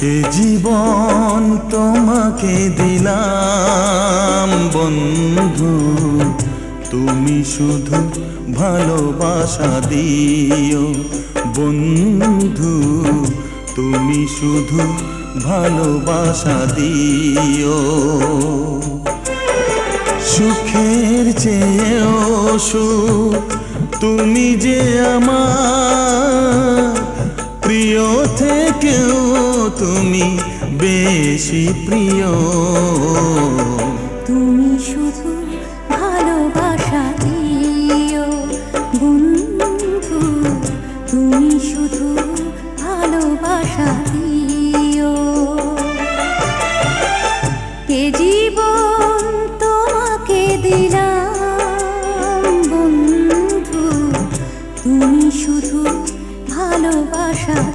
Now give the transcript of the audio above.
এ জীবন তোমাকে দিলাম বন্ধু, তুমি শুধু ভালোবাসা দিও বন্ধু, তুমি শুধু ভালোবাসা দিও। সুখের চেয়েও সুখ তুমি যে আমার, প্রিয় থেকেও তুমি বেশি প্রিয়। তুমি শুধু ভালোবাসা দিও বন্ধু, তুমি শুধু ভালোবাসা